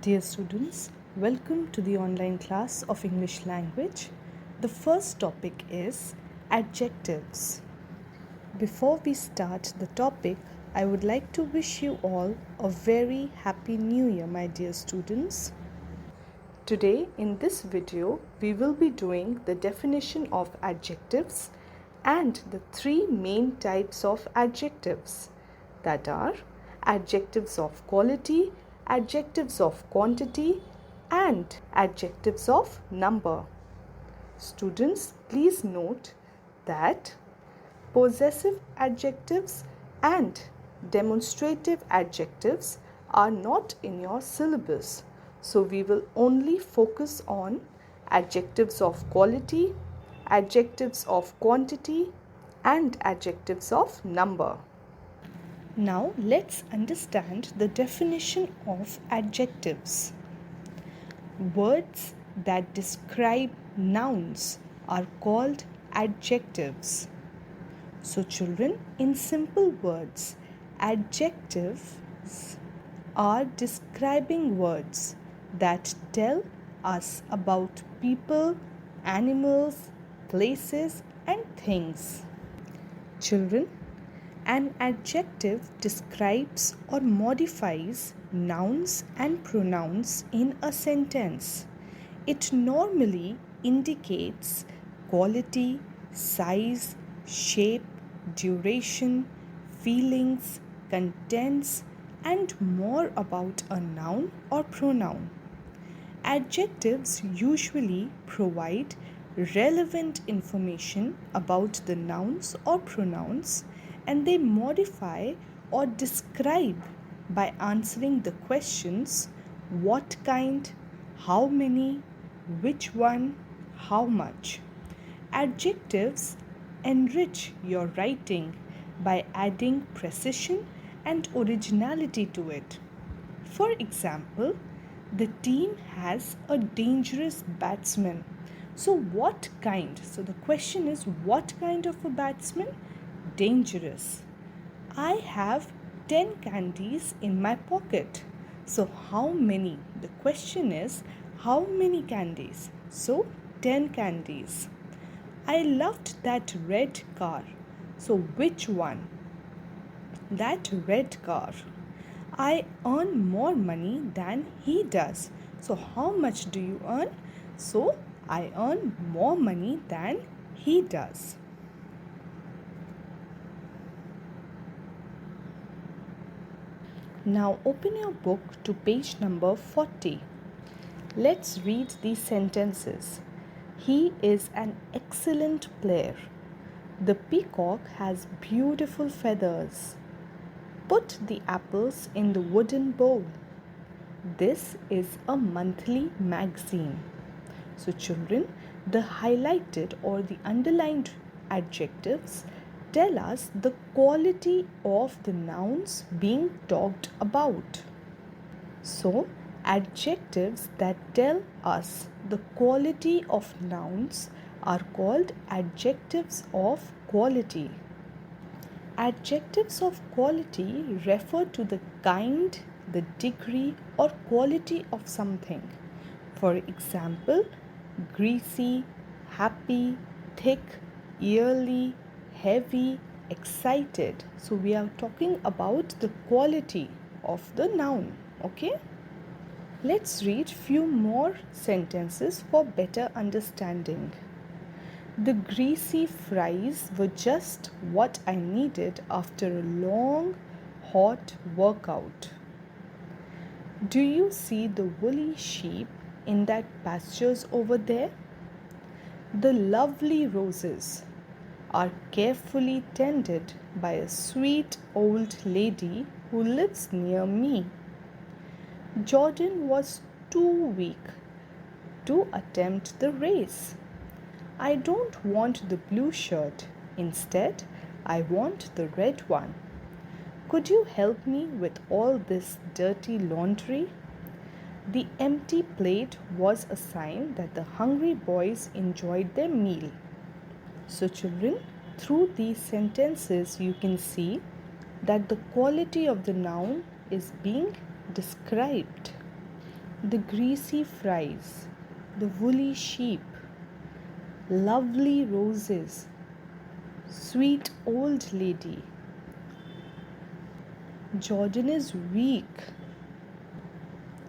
Dear students, welcome to the online class of English language. The first topic is adjectives. Before we start the topic, I would like to wish you all a very happy new year, my dear students. Today in this video, we will be doing the definition of adjectives and the three main types of adjectives, that are adjectives of quality, adjectives of quantity, and adjectives of number. Students, please note that possessive adjectives and demonstrative adjectives are not in your syllabus. So we will only focus on adjectives of quality, adjectives of quantity, and adjectives of number. Now let's understand the definition of adjectives. Words that describe nouns are called adjectives. So children, in simple words, adjectives are describing words that tell us about people, animals, places, and things. Children, an adjective describes or modifies nouns and pronouns in a sentence. It normally indicates quality, size, shape, duration, feelings, contents, and more about a noun or pronoun. Adjectives usually provide relevant information about the nouns or pronouns, and they modify or describe by answering the questions what kind, how many, which one, how much. Adjectives enrich your writing by adding precision and originality to it. For example, the team has a dangerous batsman. So what kind? So the question is, what kind of a batsman? Dangerous. I have 10 candies in my pocket. So how many? The question is, how many candies? So 10 candies. I loved that red car. So which one? That red car. I earn more money than he does. So how much do you earn? So I earn more money than he does. Now open your book to page number 40. Let's read these sentences. He is an excellent player. The peacock has beautiful feathers. Put the apples in the wooden bowl. This is a monthly magazine. So children, the highlighted or the underlined adjectives tell us the quality of the nouns being talked about. So adjectives that tell us the quality of nouns are called adjectives of quality. Adjectives of quality refer to the kind, the degree, or quality of something. For example, greasy, happy, thick, yearly, heavy, excited. So we are talking about the quality of the noun. Okay? Let's read few more sentences for better understanding. The greasy fries were just what I needed after a long, hot workout. Do you see the woolly sheep in that pastures over there? The lovely roses are carefully tended by a sweet old lady who lives near me. Jordan was too weak to attempt the race. I don't want the blue shirt. Instead, I want the red one. Could you help me with all this dirty laundry? The empty plate was a sign that the hungry boys enjoyed their meal. So children, through these sentences you can see that the quality of the noun is being described. the greasy fries, the woolly sheep, lovely roses, sweet old lady. Jordan is weak,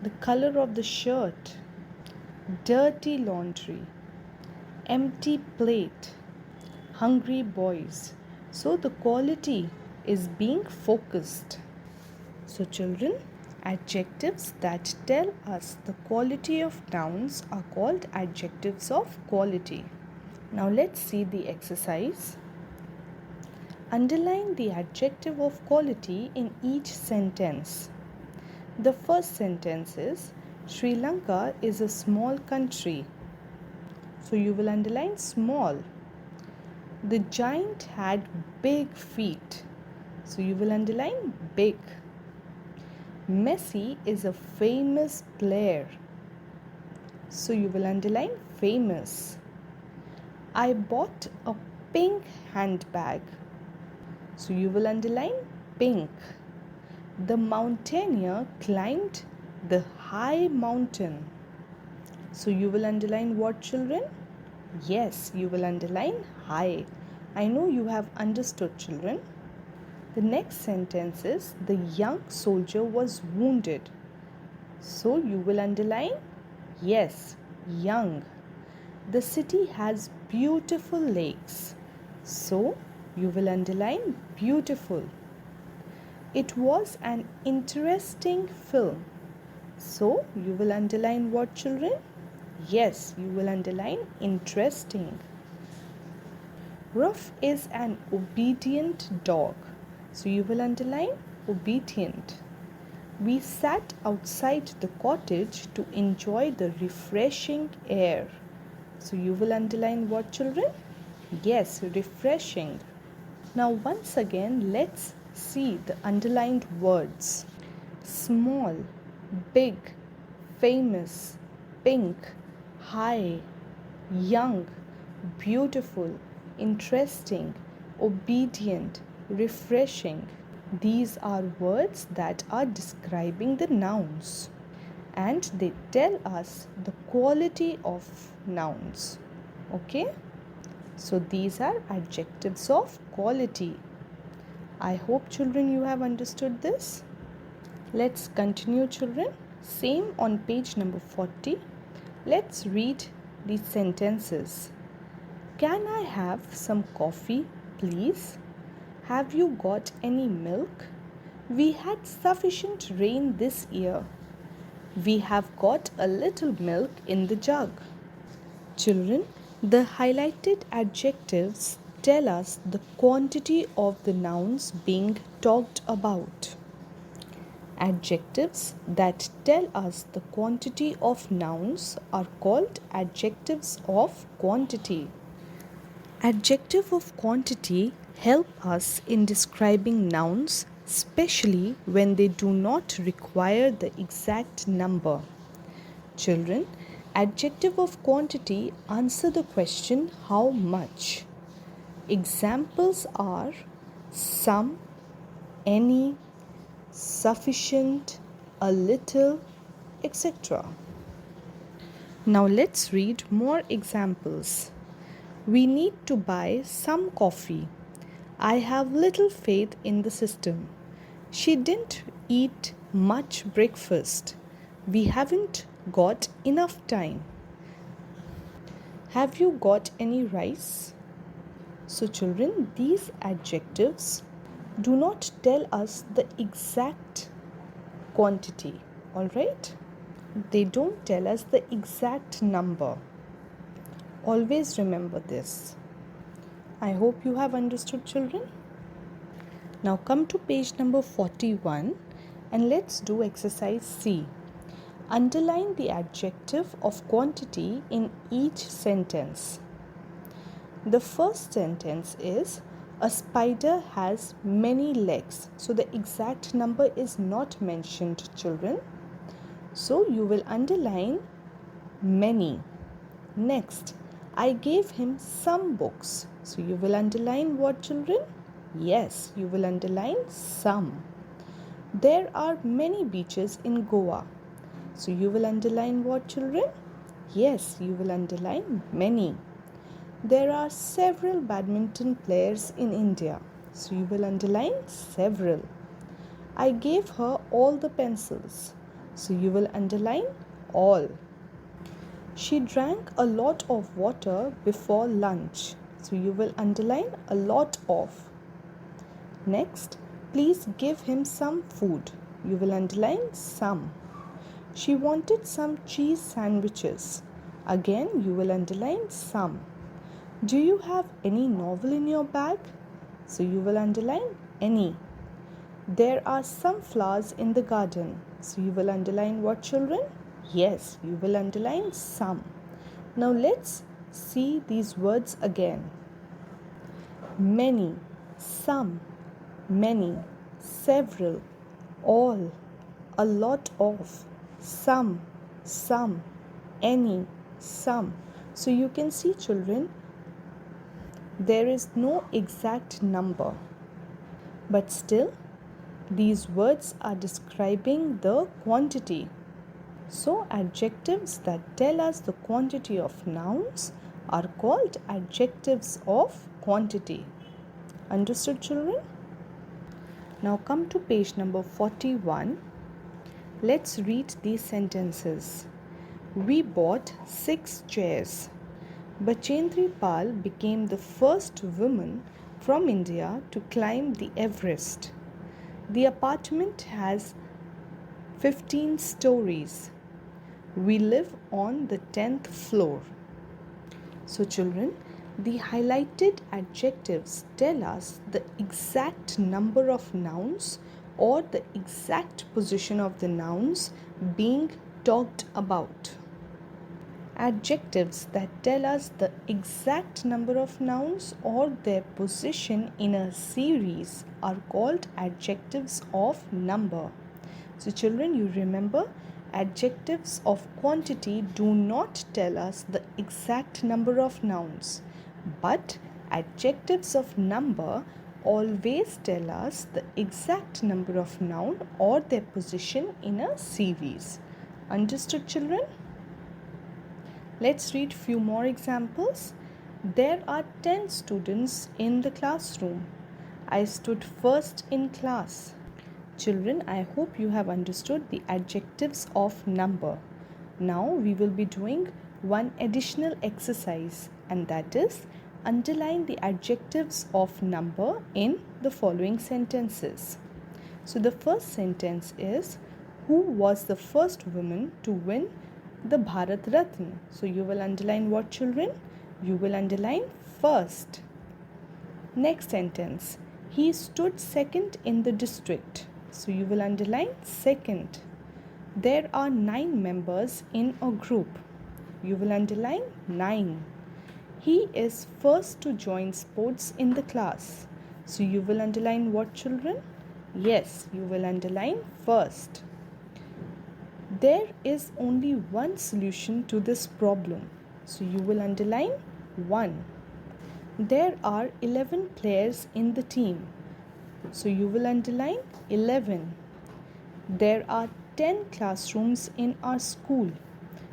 the color of the shirt, dirty laundry, empty plate, hungry boys. So the quality is being focused. So children, adjectives that tell us the quality of nouns are called adjectives of quality. Now let's see the exercise. Underline the adjective of quality in each sentence. The first sentence is Sri Lanka is a small country. So you will underline small. The giant had big feet. So you will underline big. Messi is a famous player. So you will underline famous. I bought a pink handbag. So you will underline pink. The mountaineer climbed the high mountain. So you will underline what, children? Yes, you will underline high. I know you have understood, children. The next sentence is the young soldier was wounded. So you will underline yes, young. The city has beautiful lakes. So you will underline beautiful. It was an interesting film. So you will underline what, children? Yes, you will underline interesting. Ruff is an obedient dog. So you will underline obedient. We sat outside the cottage to enjoy the refreshing air. So you will underline what, children? Yes, refreshing. Now once again, let's see the underlined words. Small, big, famous, pink, high, young, beautiful, interesting, obedient, refreshing. These are words that are describing the nouns and they tell us the quality of nouns. Okay? So these are adjectives of quality. I hope, children, you have understood this. Let's continue, children. Same on page number 40. Let's read these sentences. Can I have some coffee, please? Have you got any milk? We had sufficient rain this year. We have got a little milk in the jug. Children, the highlighted adjectives tell us the quantity of the nouns being talked about. Adjectives that tell us the quantity of nouns are called adjectives of quantity. Adjective of quantity help us in describing nouns, especially when they do not require the exact number. Children, adjective of quantity answer the question how much. Examples are some, any, sufficient, a little, etc. Now let's read more examples. We need to buy some coffee. I have little faith in the system. She didn't eat much breakfast. We haven't got enough time. Have you got any rice? So children, these adjectives do not tell us the exact quantity, all right? They don't tell us the exact number. Always remember this. I hope you have understood, children. Now come to page number 41 and let's do exercise C. Underline the adjective of quantity in each sentence. The first sentence is a spider has many legs. So the exact number is not mentioned, children. So you will underline many. Next, I gave him some books. So you will underline what, children? Yes, you will underline some. There are many beaches in Goa. So you will underline what, children? Yes, you will underline many. There are several badminton players in India. So you will underline several. I gave her all the pencils. So you will underline all. She drank a lot of water before lunch. So you will underline a lot of. Next, please give him some food. You will underline some. She wanted some cheese sandwiches. Again, you will underline some. Do you have any novel in your bag? So you will underline any. There are some flowers in the garden. So you will underline what, children? Yes, you will underline some. Now let's see these words again. Many, some, many, several, all, a lot of, some, any, some. So you can see, children, there is no exact number, but still these words are describing the quantity. So adjectives that tell us the quantity of nouns are called adjectives of quantity. Understood, children? Now come to page number 41. Let's read these sentences. We bought 6 chairs. Bachendri Pal became the first woman from India to climb the Everest. The apartment has 15 stories. We live on the 10th floor. So children, the highlighted adjectives tell us the exact number of nouns or the exact position of the nouns being talked about. Adjectives that tell us the exact number of nouns or their position in a series are called adjectives of number. So children, you remember, adjectives of quantity do not tell us the exact number of nouns, but adjectives of number always tell us the exact number of noun or their position in a series. Understood, children? Let's read few more examples. There are 10 students in the classroom. I stood first in class. Children, I hope you have understood the adjectives of number. Now we will be doing one additional exercise, and that is underline the adjectives of number in the following sentences. So the first sentence is, who was the first woman to win the Bharat Ratna? So you will underline what, children? You will underline first. Next sentence, he stood second in the district. So you will underline second. There are 9 members in a group. You will underline 9. He is first to join sports in the class. So you will underline what, children? Yes, you will underline first. There is only one solution to this problem. So you will underline 1. There are 11 players in the team. So you will underline 11. There are 10 classrooms in our school.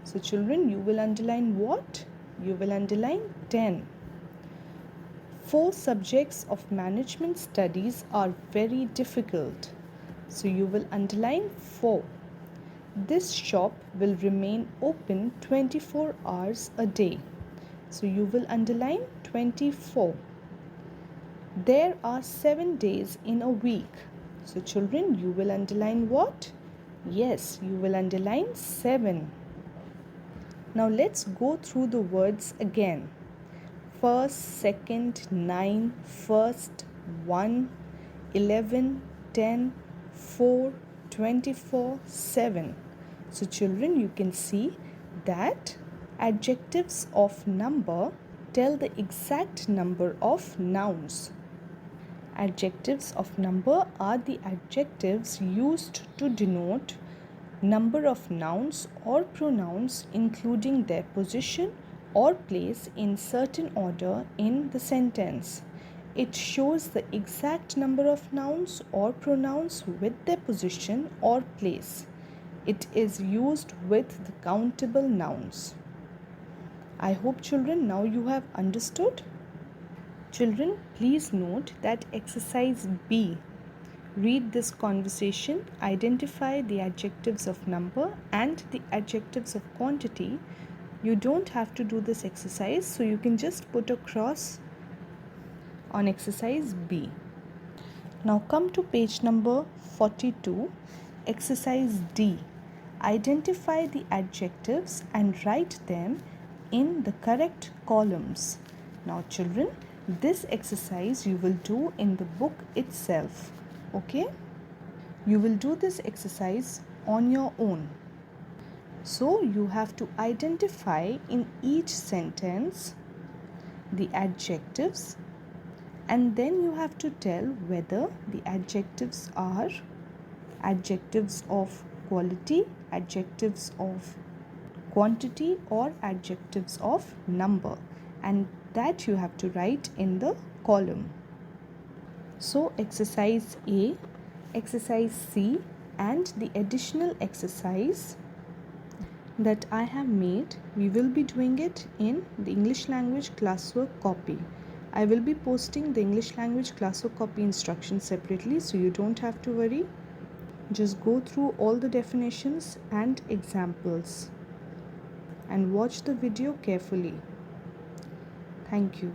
So children, you will underline what? You will underline 10. 4 subjects of management studies are very difficult. So you will underline 4. This shop will remain open 24 hours a day. So you will underline 24. There are 7 days in a week. So children, you will underline what? Yes, you will underline 7. Now let's go through the words again. First, second, 9, first, 1, 11, 10, 4, 24, 7. So children, you can see that adjectives of number tell the exact number of nouns. Adjectives of number are the adjectives used to denote number of nouns or pronouns, including their position or place in certain order in the sentence. It shows the exact number of nouns or pronouns with their position or place. It is used with the countable nouns. I hope children now you have understood. Children, please note that exercise B. Read this conversation, identify the adjectives of number and the adjectives of quantity. You don't have to do this exercise, so you can just put a cross on exercise B. Now come to page number 42, exercise D. Identify the adjectives and write them in the correct columns. Now children, this exercise you will do in the book itself. Okay? You will do this exercise on your own. So you have to identify in each sentence the adjectives, and then you have to tell whether the adjectives are adjectives of quality, adjectives of quantity, or adjectives of number, and that you have to write in the column. So exercise A, exercise C, and the additional exercise that I have made, we will be doing it in the English language classwork copy. I will be posting the English language classwork copy instructions separately, so you don't have to worry. Just go through all the definitions and examples and watch the video carefully. Thank you.